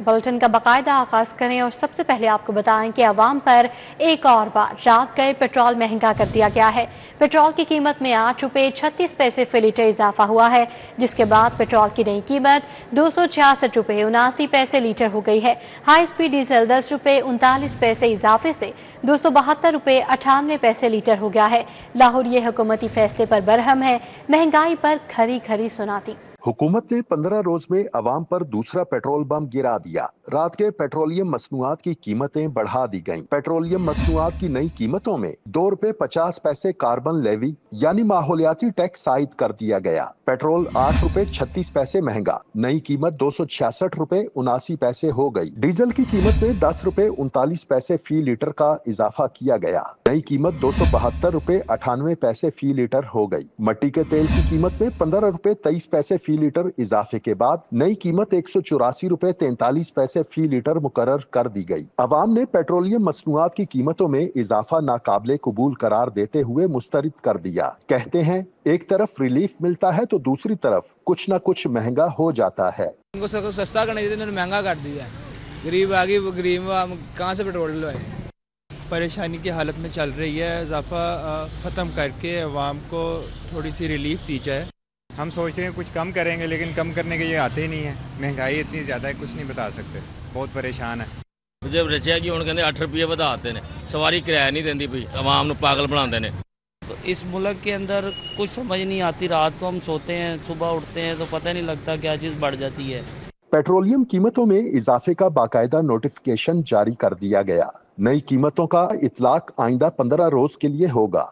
Bulletin का बाकायदा आगाज करें और सबसे पहले आपको बताएं कि आवाम पर एक और बार रात गए पेट्रोल महंगा कर दिया गया है। पेट्रोल की कीमत में 8 रुपये 36 पैसे फी लीटर इजाफा हुआ है, जिसके बाद पेट्रोल की नई कीमत 266 रुपये 79 पैसे लीटर हो गई है। हाई स्पीड डीजल 10 रुपये 39 पैसे इजाफे से 272 रुपये 98 पैसे लीटर हो गया है। लाहौर ये हुकूमती फैसले पर बरहम है, महंगाई पर खरी खरी सुनाती। हुकूमत ने 15 रोज में अवाम पर दूसरा पेट्रोल बम गिरा दिया। रात के पेट्रोलियम मसनूआत की कीमतें बढ़ा दी गईं। पेट्रोलियम मसनूआत की नई कीमतों में 2 रुपए 50 पैसे कार्बन लेवी यानी माहौलियाती टैक्स आयद कर दिया गया। पेट्रोल 8 रुपए 36 पैसे महंगा, नई कीमत 266 रुपए 79 पैसे हो गई। डीजल की कीमत में 10 रुपए 39 पैसे फी लीटर का इजाफा किया गया, नई कीमत 272 रुपए 98 पैसे फी लीटर हो गई। मट्टी के तेल की कीमत में 15 रुपए 23 पैसे फी लीटर इजाफे के बाद नई कीमत 184 रुपए 43 पैसे फी लीटर मुकर्रर कर दी गई। अवाम ने पेट्रोलियम मसनूआत की कीमतों में इजाफा नाकाबिले कबूल करार देते हुए मुस्तरद कर दिया। कहते हैं एक तरफ रिलीफ मिलता है तो दूसरी तरफ कुछ न कुछ महंगा हो जाता है। इनको सस्ता करने के लिए महंगा कर दिया। गरीब आ गई, गरीब कहाँ से पेट्रोल लवाए। परेशानी की हालत में चल रही है। इजाफा ख़त्म करके अवाम को थोड़ी सी रिलीफ दी जाए। हम सोचते हैं कुछ कम करेंगे, लेकिन कम करने के ये आते ही नहीं है। महंगाई इतनी ज़्यादा है, कुछ नहीं बता सकते, बहुत परेशान है। मुझे रचिया कि हुण कहंदे 8 रुपये वधाते ने, सवारी किराया नहीं देंदी पई, आवाम नूं पागल बनाते ने। तो इस मुल्क के अंदर कुछ समझ नहीं आती। रात को हम सोते हैं, सुबह उठते हैं तो पता नहीं लगता क्या चीज़ बढ़ जाती है। पेट्रोलियम कीमतों में इजाफे का बाकायदा नोटिफिकेशन जारी कर दिया गया। नई कीमतों का इतलाक आइंदा 15 रोज के लिए होगा।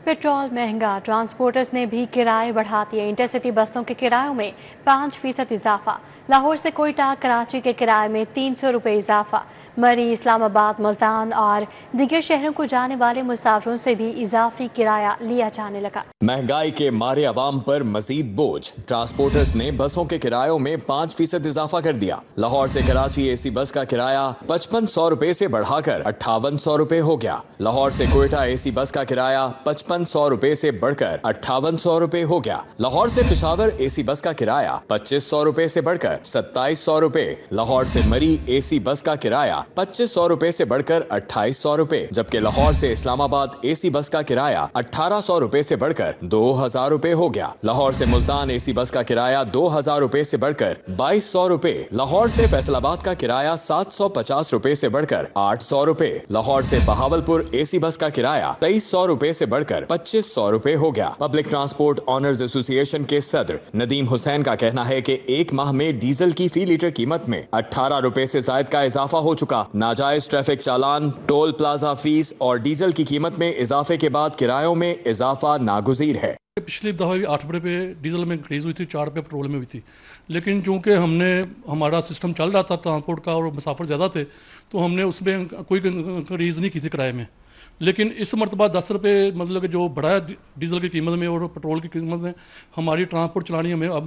पेट्रोल महंगा, ट्रांसपोर्टर्स ने भी किराए बढ़ा दिए। इंटरसिटी बसों के किरायों में 5% इजाफा। लाहौर से कोयटा कराची के किराए में 300 रुपये इजाफा। मरी, इस्लामाबाद, मुल्तान और दीगर शहरों को जाने वाले मुसाफिरों से भी इजाफी किराया लिया जाने लगा। महंगाई के मारे अवाम पर मजीद बोझ। ट्रांसपोर्टर्स ने बसों के किरायों में 5% इजाफा कर दिया। लाहौर से कराची एसी बस का किराया 5500 रुपए से बढ़ाकर 5800 रुपए हो गया। लाहौर से कोयटा एसी बस का किराया 5500 रुपए से बढ़कर 5800 रुपए हो गया। लाहौर से पेशावर एसी बस का किराया 2500 रुपए से बढ़कर 2700 रुपए। लाहौर से मरी एसी बस का किराया 2500 रुपए से बढ़कर 2800 रुपए, जबकि लाहौर से इस्लामाबाद एसी बस का किराया 1800 रुपए से बढ़कर 2000 रुपए हो गया। लाहौर से मुल्तान एसी बस का किराया 2000 रुपए से बढ़कर 2200 रुपए। लाहौर से फैसलाबाद का किराया 750 रुपए से बढ़कर 800 रुपए। लाहौर से बहावलपुर एसी बस का किराया 2300 रुपए से बढ़कर 2500 रुपए हो गया। पब्लिक ट्रांसपोर्ट ऑनर्स एसोसिएशन के सदर नदीम हुसैन का कहना है कि एक माह में डीजल की फी लीटर कीमत में 18 रुपए से जायद का इजाफा हो चुका। नाजायज ट्रैफिक चालान, टोल प्लाजा फीस और डीजल की कीमत में इजाफे के बाद किरायों में इजाफा नागुज़ीर है। पिछली दफा भी 8 रुपये पे डीजल में इंक्रीज हुई थी, 4 रुपये पेट्रोल में हुई थी, लेकिन चूंकि हमारा सिस्टम चल रहा था ट्रांसपोर्ट का और मुसाफिर ज़्यादा थे तो हमने उसमें कोई इंक्रीज नहीं की थी किराए में। लेकिन इस मरतबा 10 रुपये मतलब कि जो बढ़ाया डीजल की कीमत में और पेट्रोल की कीमत में, हमारी ट्रांसपोर्ट चलानी हमें अब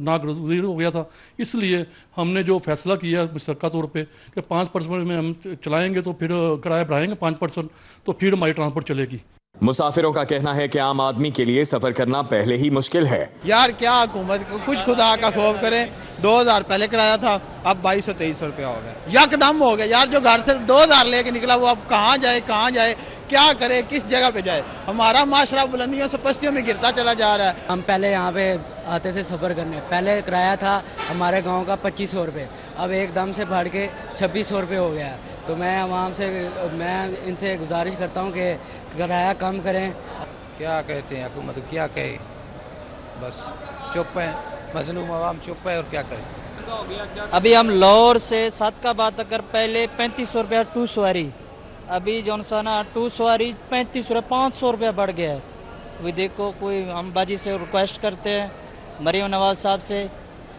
नागुज़ीर हो गया था। इसलिए हमने जो फैसला किया मुश्तरका तौर पे कि 5% में हम चलाएंगे तो फिर किराया बढ़ाएंगे 5%, तो फिर हमारी ट्रांसपोर्ट चलेगी। मुसाफिरों का कहना है कि आम आदमी के लिए सफर करना पहले ही मुश्किल है। यार क्या हुकूमत कुछ खुदा का खौफ करे। 2000 पहले किराया था, अब 2200-2300 रुपया हो गया। यकदम हो गया यार। जो घर से 2000 लेके निकला वो अब कहाँ जाए, क्या करे, किस जगह पे जाए। हमारा माशरा बुलंदियों से पस्तियों में गिरता चला जा रहा है। हम पहले यहाँ पे आते से सफ़र करने, पहले किराया था हमारे गांव का 2500 रुपये, अब एकदम से बढ़ के 2600 रुपये हो गया। तो मैं इनसे गुजारिश करता हूँ कि किराया कम करें। क्या कहते हैं हुकूमत, क्या कहे, बस चुप है, मजलूम आवाम चुप है और क्या करें। अभी हम लाहौर से सादकाबाद तक पहले 3500 रुपया 2 सवारी, अभी जो ना 2 सवारी 3500 रुपये 500 रुपया बढ़ गया है। अभी देखो कोई हम बाजी से रिक्वेस्ट करते हैं मरीम नवाज साहब से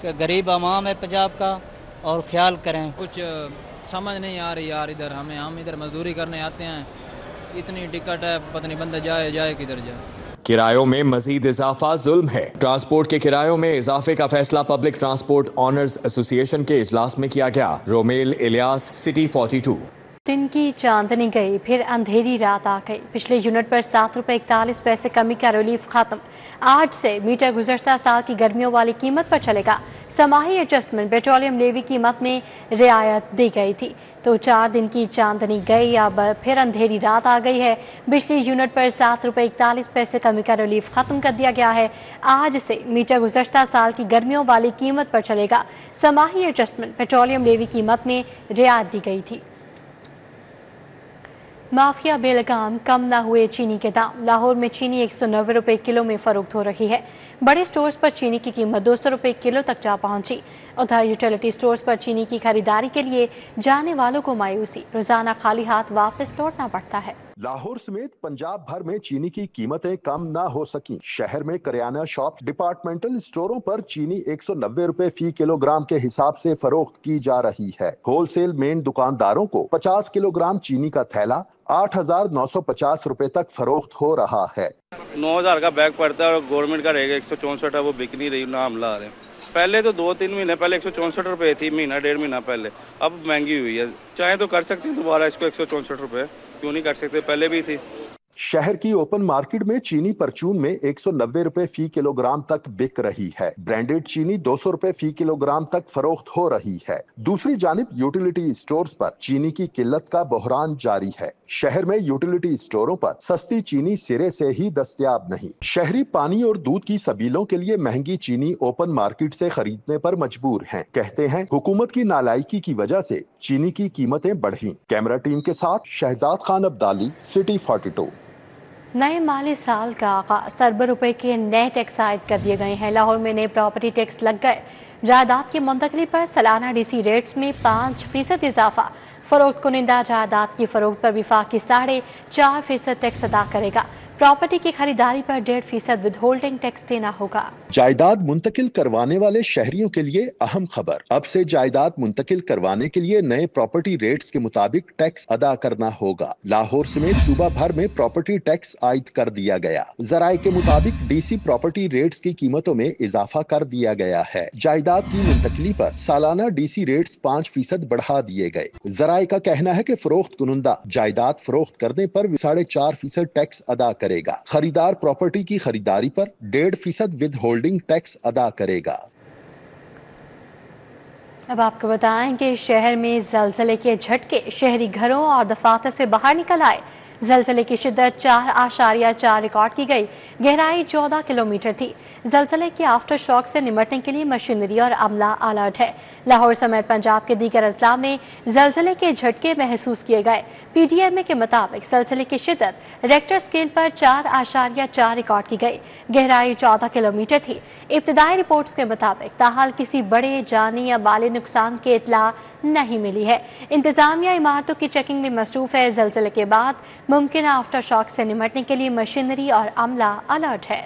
कि गरीब आवाम है पंजाब का और ख्याल करें। कुछ समझ नहीं आ रही यार। इधर हम इधर मजदूरी करने आते हैं, इतनी टिकट है, पता नहीं बंदा जाए किधर जाए। किरायों में मजीद इजाफा जुल्म है। ट्रांसपोर्ट के किरायों में इजाफे का फैसला पब्लिक ट्रांसपोर्ट ऑनर्स एसोसिएशन के इजलास में किया गया। रोमेल इलियास, सिटी 42। दिन की चांदनी गई, फिर अंधेरी रात आ गई। पिछले यूनिट पर 7 रुपये 41 पैसे कमी का रिलीफ खत्म। आज से मीटर गुज़श्ता साल की गर्मियों वाली कीमत पर चलेगा। समाही एडजस्टमेंट पेट्रोलियम लेवी कीमत में रियायत दी गई थी, तो 4 दिन की चांदनी गई, अब फिर अंधेरी रात आ गई है। बिजली यूनिट पर 7 रुपये 41 पैसे कमी का रिलीफ खत्म कर दिया गया है। आज से मीटर गुज़श्ता साल की गर्मियों वाली कीमत पर चलेगा। समाही एडजस्टमेंट पेट्रोलियम लेवी कीमत में रियायत दी गई थी। माफिया बेलगाम, कम न हुए चीनी के दाम। लाहौर में चीनी 190 रुपये किलो में फरोख्त हो रही है। बड़े स्टोर्स पर चीनी की कीमत 200 रुपये किलो तक जा पहुंची। उधर यूटिलिटी स्टोर्स पर चीनी की खरीदारी के लिए जाने वालों को मायूसी, रोजाना खाली हाथ वापस लौटना पड़ता है। लाहौर समेत पंजाब भर में चीनी की कीमतें कम ना हो सकी। शहर में करियाना शॉप, डिपार्टमेंटल स्टोरों पर चीनी 190 रुपए फी किलोग्राम के हिसाब से फरोख्त की जा रही है। होलसेल मेन दुकानदारों को 50 किलोग्राम चीनी का थैला 8,950 रुपए तक फरोख्त हो रहा है। 9,000 का बैग पड़ता है और गवर्नमेंट का रहेगा 164 है, वो बिक नहीं रही, ना हमला आ रहे हैं। पहले तो 2-3 महीने पहले 164 रुपए थी, महीना 1.5 महीना पहले, अब महंगी हुई है। चाहे तो कर सकते हैं दोबारा इसको 164 रुपए, क्यों नहीं कर सकते, पहले भी थी। शहर की ओपन मार्केट में चीनी परचून में 190 रुपए फी किलोग्राम तक बिक रही है। ब्रांडेड चीनी 200 रुपए फी किलोग्राम तक फरोख्त हो रही है। दूसरी जानिब यूटिलिटी स्टोर्स पर चीनी की किल्लत का बहरान जारी है। शहर में यूटिलिटी स्टोरों पर सस्ती चीनी सिरे से ही दस्तयाब नहीं। शहरी पानी और दूध की सबीलों के लिए महंगी चीनी ओपन मार्केट से खरीदने पर मजबूर हैं। कहते हैं हुकूमत की नालायकी की वजह से चीनी की कीमतें बढ़ी। कैमरा टीम के साथ शहजाद खान अब्दाली, सिटी 42। नए माली साल का आगाज, अरबों रुपए के नए टैक्स आयद कर दिए गए हैं। लाहौर में नए प्रॉपर्टी टैक्स लग गए। जायदाद की मुंतकली पर सालाना डीसी रेट्स में 5% इजाफा। फरोख्त कुनिंदा जायदाद की फरोख्त पर विफाकी 4.5% टैक्स अदा करेगा। प्रॉपर्टी की खरीदारी पर 1.5% विद होल्डिंग टैक्स देना होगा। जायदाद मुंतकिल करवाने वाले शहरियों के लिए अहम खबर। अब से जायदाद मुंतकिल करवाने के लिए नए प्रॉपर्टी रेट्स के मुताबिक टैक्स अदा करना होगा। लाहौर समेत सूबा भर में प्रॉपर्टी टैक्स आयद कर दिया गया। जराये के मुताबिक डीसी प्रॉपर्टी रेट्स की कीमतों में इजाफा कर दिया गया है। जायदाद की मुंतकली पर सालाना डीसी रेट्स 5% बढ़ा दिए गए। जराये का कहना है कि फरोख्त कुनुंदा जायदाद फरोख्त करने पर 4.5% टैक्स अदा करेगा। खरीदार प्रॉपर्टी की खरीदारी पर 1.5% विद होल्डिंग टैक्स अदा करेगा। अब आपको बताएं कि शहर में ज़लज़ले के झटके, शहरी घरों और दफातर से बाहर निकल आए। ज़लज़ले की शिद्दत 4.4 रिकॉर्ड की गई। गहराई 14 किलोमीटर थी। ज़लज़ले के आफ्टर शॉक से निपटने के लिए मशीनरी और अमला अलर्ट है। लाहौर समेत पंजाब के दीगर अजला में ज़लज़ले के झटके महसूस किए गए। PDMA के मुताबिक ज़लज़ले की शिद्दत रेक्टर स्केल पर 4.4 रिकॉर्ड की गई। गहराई 14 किलोमीटर थी। इब्तदाई रिपोर्ट्स के मुताबिक ताहाल किसी बड़े जानी या माली नुकसान की इत्तला नहीं मिली है। इंतजामिया इमारतों की चेकिंग में मसरूफ है। ज़लज़ले के बाद मुमकिन आफ्टर शॉक से निपटने के लिए मशीनरी और अमला अलर्ट है।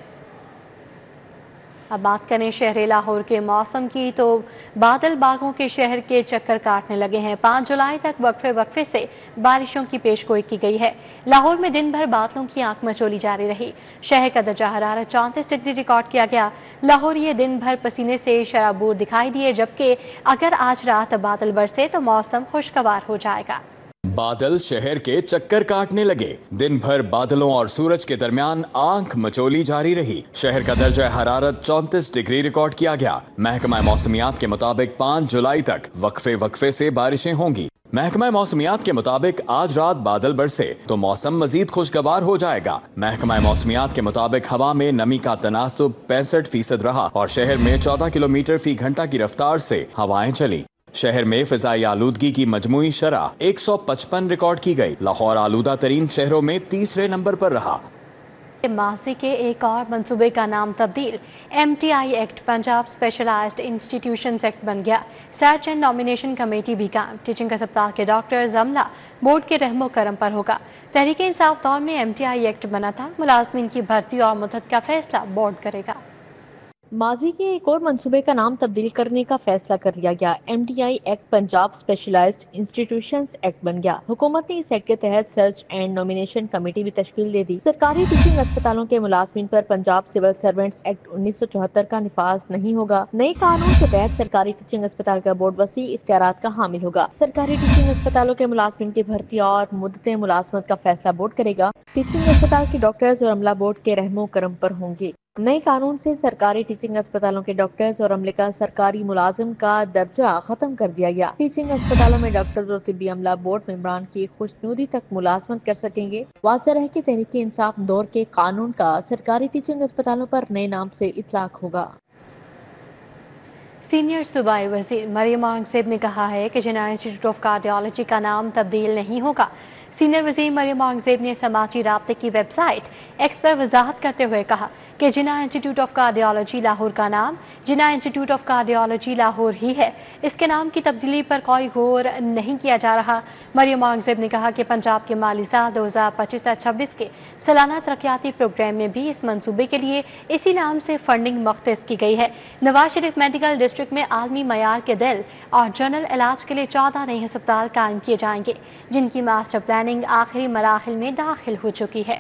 अब बात करें शहर लाहौर के मौसम की, तो बादल बागों के शहर के चक्कर काटने लगे हैं। 5 जुलाई तक वक्फे से बारिशों की पेशगोई की गई है। लाहौर में दिन भर बादलों की आंख मचोली जारी रही। शहर का दर्जा हरारत 34 डिग्री रिकॉर्ड किया गया। लाहौर ये दिन भर पसीने से शराबूर दिखाई दिए, जबकि अगर आज रात बादल बरसे तो मौसम खुशगवार हो जाएगा। बादल शहर के चक्कर काटने लगे। दिन भर बादलों और सूरज के दरमियान आंख मचोली जारी रही। शहर का दर्जा हरारत 34 डिग्री रिकॉर्ड किया गया। महकमा मौसमियात के मुताबिक 5 जुलाई तक वक्फे से बारिशें होंगी। महकमा मौसमियात के मुताबिक आज रात बादल बरसे तो मौसम मजीद खुशगवार हो जाएगा। महकमा मौसमियात के मुताबिक हवा में नमी का तनासुब 65% रहा और शहर में 14 किलोमीटर फी घंटा की रफ्तार से हवाएं चली। शहर में फिजाई आलूदगी की मजमूई शरह 155 रिकॉर्ड की गई। लाहौर आलूदा तरीन शहरों में 3रे नंबर पर रहा। माजी के एक और मंसूबे का नाम तब्दील। MTI act Punjab specialized institutions act बन गया। सर्च एंड नॉमिनेशन कमेटी भी काम। टीचिंग अस्पताल के डॉक्टर्स अमला बोर्ड के रहमो करम पर होगा। तहरीक इंसाफ दौर में MTI एक्ट बना था। मुलाजमीन की भर्ती और मुद्दत का फैसला बोर्ड करेगा। ماضی کے ایک اور منصوبے کا نام تبدیل کرنے کا فیصلہ کر لیا گیا۔ MDI act Punjab specialised institutions act بن گیا۔ حکومت نے اس ایکٹ کے تحت سرچ اینڈ نومینیشن کمیٹی بھی تشکیل دے دی۔ سرکاری ٹیچنگ اسپتالوں کے ملازمین پر پنجاب سول سروینٹس ایکٹ 1974 کا نفاذ نہیں ہوگا۔ نئے قانون کے تحت سرکاری ٹیچنگ اسپتال کا بورڈ وسیع اختیارات کا حامل ہوگا۔ سرکاری ٹیچنگ اسپتالوں کے ملازمین کی بھرتی اور مدتیں ملازمت کا فیصلہ بورڈ کرے گا۔ ٹیچنگ اسپتال کے ڈاکٹرز اور عملہ بورڈ کے رحم و کرم پر ہوں گے۔ نئے قانون سے سرکاری ٹیچنگ اسپتالوں کے ڈاکٹرز اور عملے کا سرکاری ملازم کا درجہ ختم کر دیا گیا۔ ٹیچنگ اسپتالوں میں ڈاکٹرز اور طبی عملہ بورڈ ممبران کی خوشنودی تک ملازمت کر سکیں گے۔ واضح رہے کہ تحریک انصاف دور کے قانون کا سرکاری ٹیچنگ اسپتالوں پر نئے نام سے اطلاق ہوگا۔ سینئر صوبائی وزیر مریم اورنگزیب نے کہا ہے کہ جناح انسٹی ٹیوٹ آف کارڈیالوجی کا نام تبدیل نہیں ہوگا۔ سینئر وزیر مریم اورنگزیب نے سماجی رابطے کی ویب سائٹ ایکس پر وضاحت کرتے ہوئے کہا کہ جناح انسٹی ٹیوٹ آف کارڈیالوجی لاہور کا نام جناح انسٹی ٹیوٹ آف کارڈیالوجی لاہور ہی ہے۔ اس کے نام کی تبدیلی پر کوئی غور نہیں کیا جا رہا۔ مریم اورنگزیب نے کہا کہ پنجاب کے مالی سال 2025-26 کے سالانہ ترقیاتی پروگرام میں بھی اس منصوبے کے لیے اسی نام سے فنڈنگ مختص کی گئی ہے۔ نواز شریف میڈیکل ڈسٹرکٹ میں عالمی معیار کے دل اور جنرل علاج کے لیے 14 نئے ہسپتال قائم کیے جائیں گے، جن کی ماسٹر پلاننگ آخری مراحل میں داخل ہو چکی ہے۔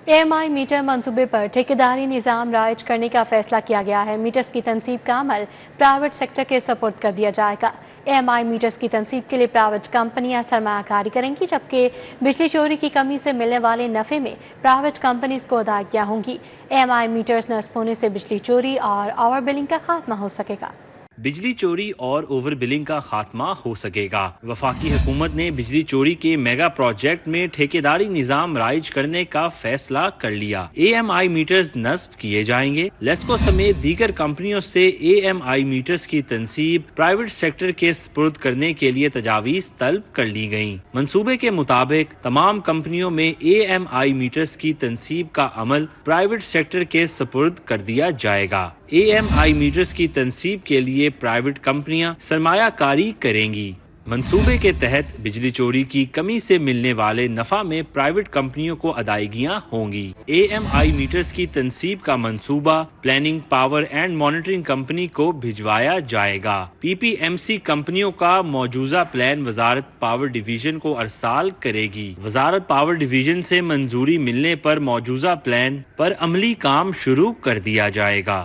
AMI میٹر منصوبے پر ٹھیکیداری نظام رائج کرنے کا فیصلہ کیا گیا ہے۔ میٹرز کی تنصیب کا عمل پرائیویٹ سیکٹر کے سپرد کر دیا جائے گا۔ AMI میٹرز کی تنصیب کے لیے پرائیویٹ کمپنیاں سرمایہ کاری کریں گی، جبکہ بجلی چوری کی کمی سے ملنے والے نفع میں پرائیویٹ کمپنیز کو ادائیگیاں ہوں گی۔ AMI میٹرز نصب ہونے سے بجلی چوری اور اوور بلنگ کا خاتمہ ہو سکے گا۔ بجلی چوری اور اوور بلنگ کا خاتمہ ہو سکے گا۔ وفاقی حکومت نے بجلی چوری کے میگا پروجیکٹ میں ٹھیکیداری نظام رائج کرنے کا فیصلہ کر لیا۔ AMI میٹرز نصب کیے جائیں گے۔ لیسکو سمیت دیگر کمپنیوں سے AMI میٹرز کی تنصیب پرائیویٹ سیکٹر کے سپرد کرنے کے لیے تجاویز طلب کر لی گئیں۔ منصوبے کے مطابق تمام کمپنیوں میں AMI میٹرز کی تنصیب کا عمل پرائیویٹ سیکٹر کے سپرد کر دیا جائے گا۔ AMI میٹرز کی تنصیب کے لیے پرائیویٹ کمپنیاں سرمایہ کاری کریں گی۔ منصوبے کے تحت بجلی چوری کی کمی سے ملنے والے نفع میں پرائیویٹ کمپنیوں کو ادائیگیاں ہوں گی۔ AMI میٹرز کی تنصیب کا منصوبہ planning power and monitoring company کو بھجوایا جائے گا۔ PPMC کمپنیوں کا موجودہ پلان وزارت پاور ڈویژن کو ارسال کرے گی۔ وزارت پاور ڈویژن سے منظوری ملنے پر موجودہ پلان پر عملی کام شروع کر دیا جائے گا۔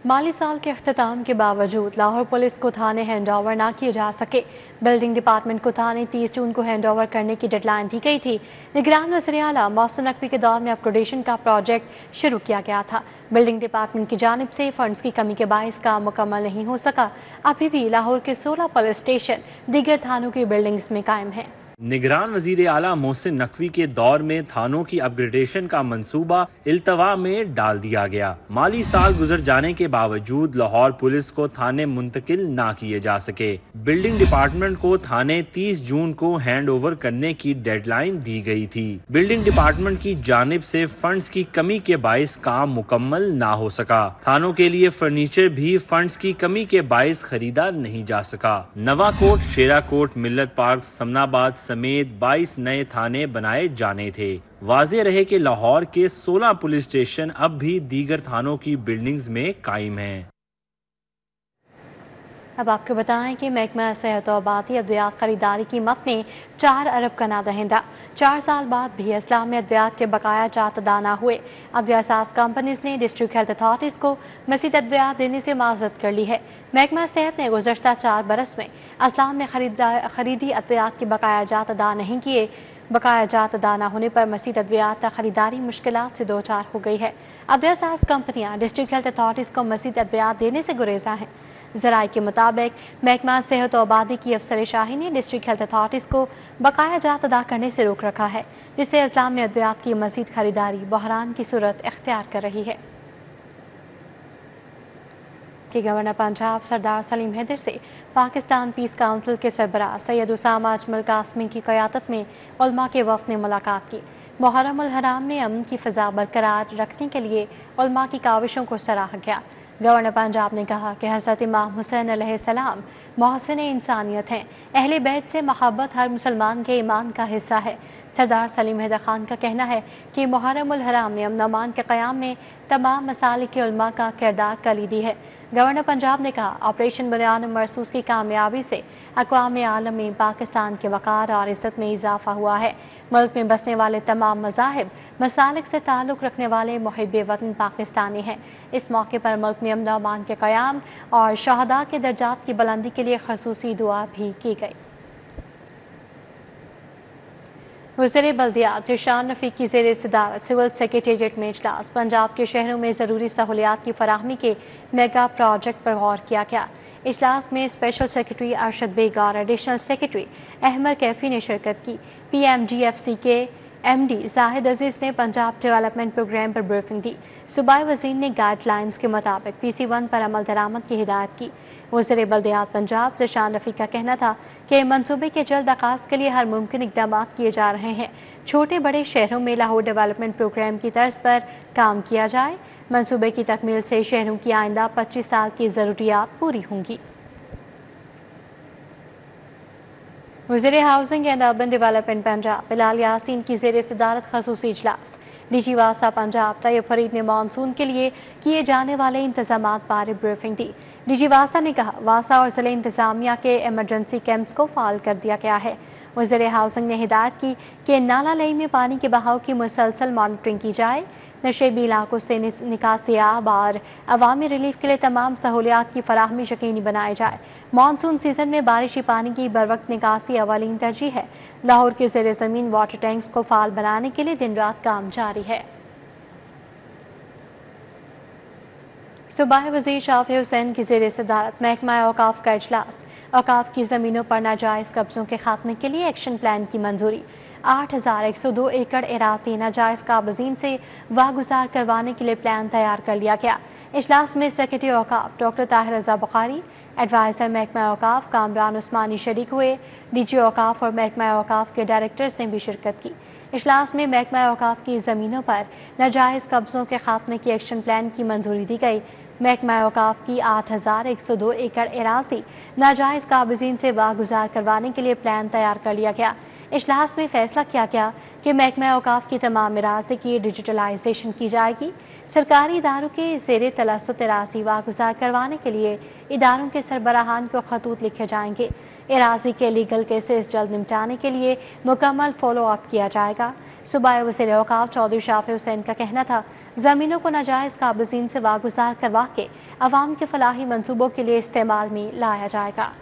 مالی سال کے اختتام کے باوجود لاہور پولیس کو تھانے ہینڈ اوور نہ کیے جا سکے۔ بلڈنگ ڈپارٹمنٹ کو تھانے 30 جون کو ہینڈ اوور کرنے کی ڈیڈ لائن دی گئی تھی۔ نگران وزیر اعلیٰ محسن نقوی کے دور میں اپگریڈیشن کا پروجیکٹ شروع کیا گیا تھا۔ بلڈنگ ڈپارٹمنٹ کی جانب سے فنڈز کی کمی کے باعث کام مکمل نہیں ہو سکا۔ ابھی بھی لاہور کے 16 پولیس اسٹیشن دیگر تھانوں کی بلڈنگز میں قائم ہیں۔ نگران وزیر اعلیٰ محسن نقوی کے دور میں تھانوں کی اپ گریڈیشن کا منصوبہ التوا میں ڈال دیا گیا۔ مالی سال گزر جانے کے باوجود لاہور پولیس کو تھانے منتقل نہ کیے جا سکے۔ بلڈنگ ڈپارٹمنٹ کو تھانے 30 جون کو ہینڈ اوور کرنے کی ڈیڈ لائن دی گئی تھی۔ بلڈنگ ڈپارٹمنٹ کی جانب سے فنڈز کی کمی کے باعث کام مکمل نہ ہو سکا۔ تھانوں کے لیے فرنیچر بھی فنڈز کی کمی کے باعث خریدا نہیں جا سکا۔ نوا کوٹ، شیرا کوٹ، ملت پارک، سمنا آباد سمیت 22 نئے تھانے بنائے جانے تھے۔ واضح رہے کہ لاہور کے 16 پولیس اسٹیشن اب بھی دیگر تھانوں کی بلڈنگز میں قائم ہیں۔ اب آپ کو بتائیں کہ محکمہ صحت و آبادی ادویات خریداری قیمت میں 4 ارب کا نادہندہ۔ 4 سال بعد بھی اسلام میں ادویات کے بقایا جات ادا نہ ہوئے۔ ادویات ساز کمپنیز نے ڈسٹرکٹ ہیلتھ اتھارٹیز کو مزید ادویات دینے سے معذرت کر لی ہے۔ محکمہ صحت نے گزشتہ 4 برس میں اسلام میں خریدی ادویات کے بقایا جات ادا نہیں کیے۔ بقایا جات ادا نہ ہونے پر مزید ادویات خریداری مشکلات سے دوچار ہو گئی ہے۔ ادویات ساز کمپنیاں ڈسٹرکٹ ہیلتھ اتھارٹیز کو مزید ادویات دینے سے گریزاں ہیں۔ ذرائع کے مطابق محکمہ صحت و آبادی کی افسر شاہی نے ڈسٹرکٹ ہیلتھ اتھارٹیز کو بقایا جات ادا کرنے سے روک رکھا ہے، جس سے اسلام میں ادویات کی مزید خریداری بحران کی صورت اختیار کر رہی ہے۔ کہ گورنر پنجاب سردار سلیم حیدر سے پاکستان پیس کونسل کے سربراہ سید اسامہ اجمل قاسمی کی قیادت میں علماء کے وفد نے ملاقات کی۔ محرم الحرام میں امن کی فضا برقرار رکھنے کے لیے علماء کی کاوشوں کو سراہا گیا۔ गवर्नर पंजाब ने कहा कि हज़रत इमाम हुसैन अलैहिस्सलाम मोहसिन इंसानियत हैं। अहले बैत से मोहब्बत हर मुसलमान के ईमान का हिस्सा है। सरदार सलीम हैदर खान का कहना है कि मुहर्रम उल हराम में अमन अमान के क़याम में तमाम मसालिक के उलमा का किरदार कलीदी है। गवर्नर पंजाब ने कहा ऑपरेशन बुनियाद मरसूस की कामयाबी से अक़वाम आलम में पाकिस्तान के वक़ार और इज़्ज़त में इजाफा हुआ है। मुल्क में बसने वाले तमाम मज़ाहिब मसालिक से ताल्लुक़ रखने वाले मुहिब्बे वतन पाकिस्तानी हैं। इस मौके पर मुल्क में अमन अमान के क़याम और शहदा के दर्जात की बुलंदी के लिए ख़ुसूसी दुआ भी की गई। वज़ीर बल्दियात ज़ीशान रफ़ीक की ज़ेर सदारत सिविल सेक्रेटेरिएट में इजलास। पंजाब के शहरों में ज़रूरी सहूलियात की फराहमी के मेगा प्रोजेक्ट पर गौर किया गया। इजलास में स्पेशल सेक्रेटरी अरशद बेग और एडिशनल सेक्रेटरी अहमद कैफी ने शिरकत की। PMGFC के MD जाहिद अजीज़ ने पंजाब डेवलपमेंट प्रोग्राम पर ब्रीफिंग दी। सूबाई वज़ीर ने गाइडलाइंस के मुताबिक PC1 पर अमल दरामद की हिदायत की। वज़ीर बल्दियात पंजाब ज़ीशान रफ़ीक का कहना था कि मंसूबे के जल्द आगाज़ के लिए हर मुमकिन इक़दाम किए जा रहे हैं। छोटे बड़े शहरों में लाहौर डेवलपमेंट प्रोग्राम की तर्ज पर काम किया जाए। मंसूबे की तकमील से शहरों की आइंदा 25 साल की ज़रूरियात पूरी होंगी। वज़ीर housing and urban development Punjab Bilal Yasin की ज़ेर सदारत ख़ुसूसी इजलास। DG वासा पंजाब तैयब फरीद ने मानसून के लिए किए जाने वाले इंतजामात बारे ब्रीफिंग दी। DG वासा ने कहा वासा और ज़िले इंतजामिया के एमरजेंसी कैंप्स को फाल कर दिया गया है। वज़ीर हाउसिंग ने हिदायत की कि नाला लई में पानी के बहाव की मुसलसल मॉनिटरिंग की जाए। नशेबी इलाकों से निकासी आब और अवामी रिलीफ के लिए तमाम सहूलियात की फराहमी यकीनी बनाई जाए। मानसून सीजन में बारिशी पानी की बरवक्त निकासी अवलीन तरजीह है। लाहौर के ज़ेर ज़मीन वाटर टैंक्स को फाल बनाने के लिए दिन रात काम जारी है। सूबाई वज़ीर शाफी हुसैन की ज़ेर सदारत महकमा औकाफ का इजलास। औकाफ की ज़मीनों पर नाजायज़ कब्ज़ों के खात्मे के लिए एक्शन प्लान की मंजूरी। 8102 एकड़ एराज़ी नाजायज़ काबज़ीन से वागुजार करवाने के लिए प्लान तैयार कर लिया गया। इजलास में सेक्रेटरी औकाफ डॉक्टर ताहिर रज़ा बुखारी, एडवाइज़र महकमा औकाफ कामरान उस्मानी शरीक हुए। DG औकाफ और महकमा औकाफ के डायरेक्टर्स ने भी शिरकत की। इजलास में महकमा औकाफ की ज़मीनों पर नाजायज़ कब्ज़ों के खात्मे की एक्शन प्लान की मंजूरी दी गई। महकमा औकाफ की 8102 एकड़ एराज़ी नाजायज़ काबज़ीन से वागुजार करवाने के लिए प्लान तैयार कर लिया गया। इजलास में फैसला किया गया कि महकमा औकाफ की तमाम एराज़ी की डिजिटलाइजेशन की जाएगी। सरकारी इदारों के ज़ेर तलस्सुत एराज़ी वागुजार करवाने के लिए इदारों के सरबराहान को खतूत लिखे जाएंगे। एराज़ी के लीगल केसेस जल्द निपटाने के लिए मुकम्मल फॉलो अप किया जाएगा। सूबाई वज़ीर औकाफ चौधरी शाफी हुसैन का कहना था ज़मीनों को नाजायज़ काबज़ीन से वागुजार करवा के अवाम के फलाही मनसूबों के लिए इस्तेमाल में लाया जाएगा।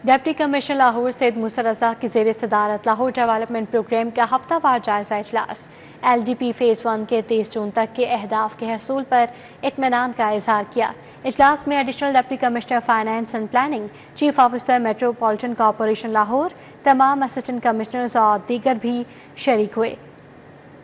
डिप्टी कमिश्नर लाहौर सैयद मूसा रज़ा की ज़ेर सदारत लाहौर डेवलपमेंट प्रोग्राम का हफ्तावार जायज़ा इजलास। LDP फ़ेज़ 1 के 23 जून तक के अहदाफ के हसूल पर इत्मीनान का इजहार किया। इजलास में additional deputy commissioner finance and planning, chief officer metropolitan corporation Lahore, तमाम असिस्टेंट कमिश्नर्स और दीगर भी शरीक हुए।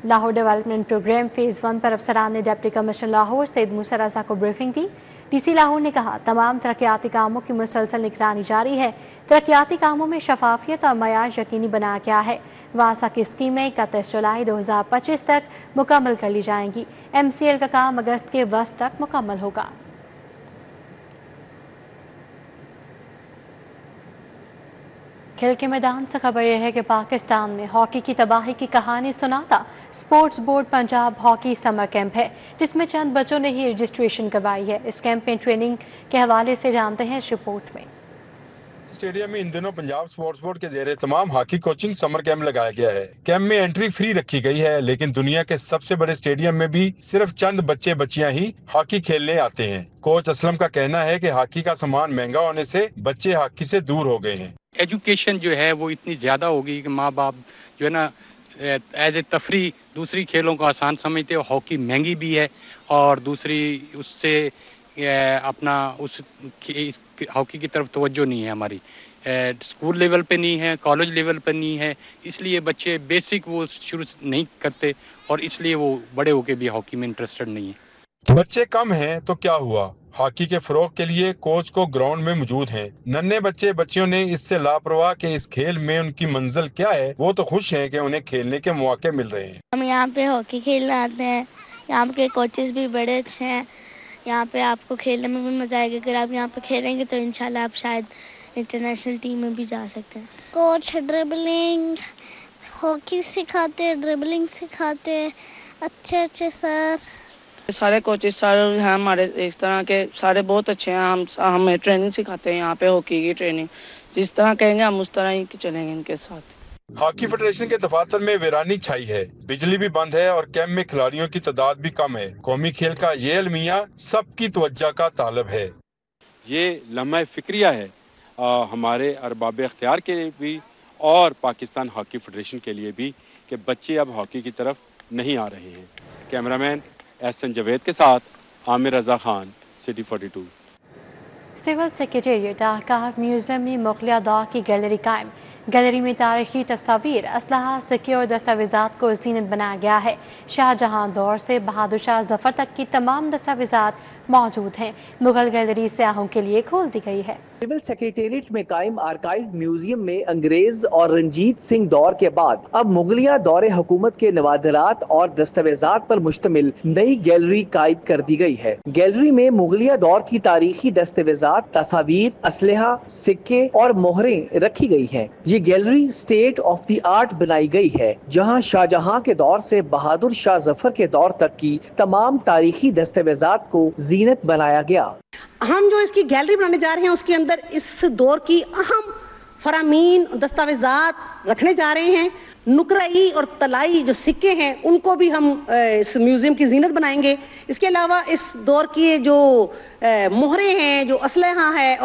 लाहौर डेवलपमेंट प्रोग्राम फ़ेज़ 1 पर अफसरान ने डिप्टी कमिश्नर लाहौर सैयद मूसा रज़ा को ब्रीफिंग दी। DC लाहौर ने कहा तमाम तरक्याती कामों की मुसलसल निगरानी जारी है। तरक्याती कामों में शफाफियत और मयार यकीनी बनाया गया है। वासा की स्कीमें 31 जुलाई 2025 तक मुकम्मल कर ली जाएंगी। MCL का काम अगस्त के वस्त तक मुकम्मल होगा। खेल के मैदान से खबर यह है कि पाकिस्तान में हॉकी की तबाही की कहानी सुनाता sports board Punjab hockey summer camp है, जिसमें चंद बच्चों ने ही रजिस्ट्रेशन करवाई है। इस कैंप में ट्रेनिंग के हवाले से जानते हैं इस रिपोर्ट में। स्टेडियम में इन दिनों पंजाब स्पोर्ट्स बोर्ड के जेरे तमाम हॉकी कोचिंग समर कैंप लगाया गया है। कैंप में एंट्री फ्री रखी गई है, लेकिन दुनिया के सबसे बड़े स्टेडियम में भी सिर्फ चंद बच्चे बच्चियां ही हॉकी खेलने आते हैं। कोच असलम का कहना है कि हॉकी का सामान महंगा होने से बच्चे हॉकी से दूर हो गए हैं। एजुकेशन जो है वो इतनी ज़्यादा होगी कि माँ बाप जो है ना एज ए तफरी दूसरी खेलों को आसान समझते हो। हॉकी महंगी भी है और दूसरी उससे अपना उस हॉकी की तरफ तवज्जो नहीं है हमारी, स्कूल लेवल पे नहीं है, कॉलेज लेवल पे नहीं है, इसलिए बच्चे बेसिक वो शुरू नहीं करते और इसलिए वो बड़े होके भी हॉकी में इंटरेस्टेड नहीं है। बच्चे कम हैं तो क्या हुआ, हॉकी के फरोग के लिए कोच को ग्राउंड में मौजूद हैं। नन्हे बच्चे बच्चियों ने इससे लापरवाह कि इस खेल में उनकी मंजिल क्या है, वो तो खुश हैं कि उन्हें खेलने के मौके मिल रहे हैं। हम यहाँ पे हॉकी खेलने आते हैं, यहाँ के कोचेस भी बड़े अच्छे हैं। यहाँ पे आपको खेलने में भी मज़ा आएगा। अगर आप यहाँ पे खेलेंगे तो इंशाल्लाह आप शायद इंटरनेशनल टीम में भी जा सकते हैं। कोच ड्रिबलिंग, हॉकी सिखाते हैं, ड्रिबलिंग सिखाते हैं, अच्छे सर। सारे कोचेस सारे हैं हमारे इस तरह के, सारे बहुत अच्छे हैं। हमें ट्रेनिंग सिखाते हैं यहाँ पे, हॉकी की ट्रेनिंग। जिस तरह कहेंगे हम उस तरह ही चलेंगे इनके साथ। हॉकी फेडरेशन के दफातर में वीरानी छाई है, बिजली भी बंद है और कैंप में खिलाड़ियों की तादाद भी कम है। कौमी खेल का ये अलमिया सबकी तवज्जो का तालब है। ये लम्हा फिक्रिया है हमारे अरबाब इख्तियार के लिए भी और पाकिस्तान हॉकी फेडरेशन के लिए भी कि बच्चे अब हॉकी की तरफ नहीं आ रहे हैं। कैमरामैन एहसन जावेद के साथ Amir Raza Khan, city 42। Civil secretariat archive museum में मुग़लिया दौर की गैलरी कायम। गैलरी में तारीखी तस्वीर, असलहा, सिक्के और दस्तावेज़ात को ज़ीनत बनाया गया है। शाहजहां दौर से बहादुर शाह जफ़र तक की तमाम दस्तावेज़ात मौजूद हैं। मुग़ल गैलरी सयाहों के लिए खोल दी गई है। सिविल सेक्रेटेरिएट में कायम आर्काइव म्यूजियम में अंग्रेज और रंजीत सिंह दौर के बाद अब मुगलिया दौरे हुकूमत के नवादरात और दस्तावेजात पर मुश्तमिल नई गैलरी कायम कर दी गई है। गैलरी में मुगलिया दौर की तारीखी दस्तावेजात, तस्वीर, असलहा, सिक्के और मोहरें रखी गई हैं। ये gallery state of the art बनाई गई है, जहां शाहजहां के दौर से बहादुर शाह जफर के दौर तक की तमाम तारीखी दस्तावेजात को जीनत बनाया गया। हम जो इसकी गैलरी बनाने जा रहे हैं उसके अंदर इस दौर की अहम फरामीन, दस्तावेजात रखने जा रहे हैं। नुकराई और तलाई जो सिक्के हैं उनको भी हम इस म्यूजियम की जीनत बनाएंगे। इसके अलावा इस दौर की जो मोहरें हैं, जो असलहा है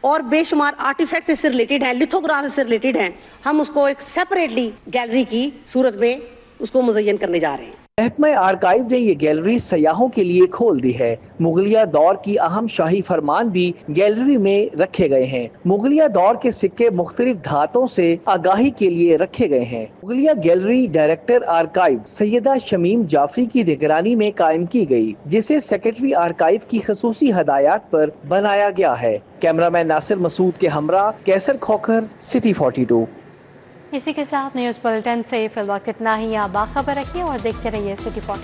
और बेशुमार आर्टिफैक्ट से रिलेटेड हैं, लिथोग्राफ से रिलेटेड हैं, हम उसको एक सेपरेटली गैलरी की सूरत में उसको मुज़य्यन करने जा रहे हैं। महकमा आर्काइव ने ये गैलरी सयाहों के लिए खोल दी है। मुगलिया दौर की अहम शाही फरमान भी गैलरी में रखे गए हैं। मुगलिया दौर के सिक्के मुख्तलिफ धातों से आगाही के लिए रखे गए हैं। मुगलिया gallery director archive Syeda Shamim Jafri की निगरानी में कायम की गई, जिसे सेक्रेटरी आर्काइव की खसूसी हदायत पर बनाया गया है। कैमरामैन नासिर मसूद के हमरा कैसर खोखर, सिटी 42। इसी के साथ न्यूज़ बुलेटिन से फिलहाल इतना ही। आप बाखबर रखिए और देखते रहिए सिटी 42।